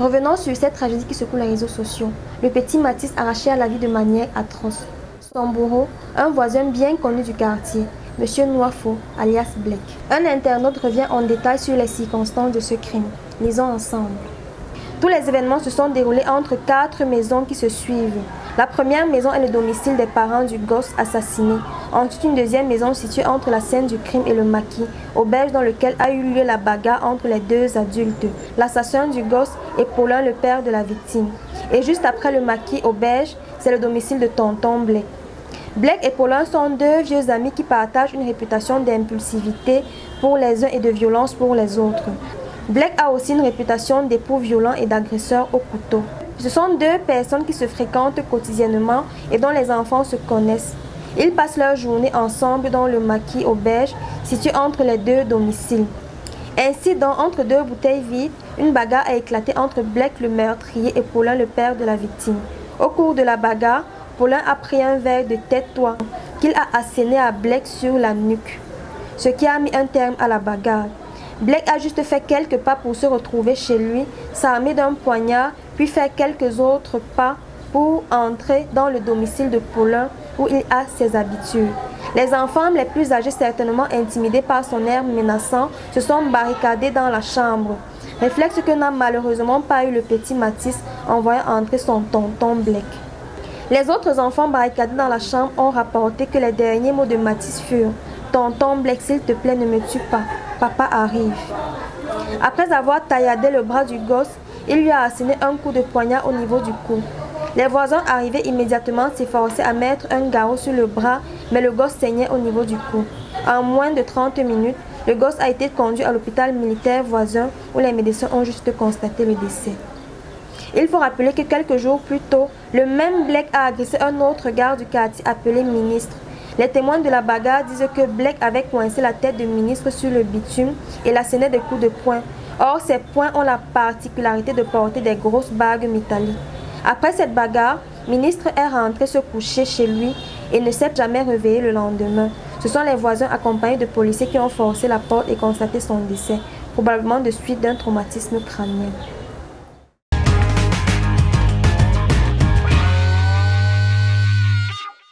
Revenons sur cette tragédie qui secoue les réseaux sociaux. Le petit Mathis arraché à la vie de manière atroce. Son bourreau, un voisin bien connu du quartier, Monsieur Noifo, alias Black. Un internaute revient en détail sur les circonstances de ce crime. Lisons ensemble. Tous les événements se sont déroulés entre 4 maisons qui se suivent. La première maison est le domicile des parents du gosse assassiné. Ensuite, une deuxième maison située entre la scène du crime et le maquis, auberge dans lequel a eu lieu la bagarre entre les deux adultes, l'assassin du gosse et Paulin, le père de la victime. Et juste après le maquis auberge, c'est le domicile de tonton Black. Black et Paulin sont deux vieux amis qui partagent une réputation d'impulsivité pour les uns et de violence pour les autres. Black a aussi une réputation d'époux violent et d'agresseur au couteau. Ce sont deux personnes qui se fréquentent quotidiennement et dont les enfants se connaissent. Ils passent leur journée ensemble dans le maquis auberge situé entre les deux domiciles. Ainsi, entre deux bouteilles vides, une bagarre a éclaté entre Black le meurtrier et Paulin le père de la victime. Au cours de la bagarre, Paulin a pris un verre de tais-toi qu'il a asséné à Black sur la nuque, ce qui a mis un terme à la bagarre. Black a juste fait quelques pas pour se retrouver chez lui, s'armer d'un poignard, puis faire quelques autres pas pour entrer dans le domicile de Paulin où il a ses habitudes. Les enfants les plus âgés, certainement intimidés par son air menaçant, se sont barricadés dans la chambre. Réflexe que n'a malheureusement pas eu le petit Mathis en voyant entrer son tonton Black. Les autres enfants barricadés dans la chambre ont rapporté que les derniers mots de Mathis furent « Tonton Black, s'il te plaît, ne me tue pas. Papa arrive. » Après avoir tailladé le bras du gosse, il lui a asséné un coup de poignard au niveau du cou. Les voisins arrivés immédiatement s'efforçaient à mettre un garrot sur le bras, mais le gosse saignait au niveau du cou. En moins de 30 minutes, le gosse a été conduit à l'hôpital militaire voisin où les médecins ont juste constaté le décès. Il faut rappeler que quelques jours plus tôt, le même Black a agressé un autre garde du quartier appelé Ministre. Les témoins de la bagarre disent que Black avait coincé la tête de Ministre sur le bitume et l'assénait des coups de poing. Or, ces poings ont la particularité de porter des grosses bagues métalliques. Après cette bagarre, Ministre est rentré se coucher chez lui et ne s'est jamais réveillé le lendemain. Ce sont les voisins accompagnés de policiers qui ont forcé la porte et constaté son décès, probablement de suite d'un traumatisme crânien.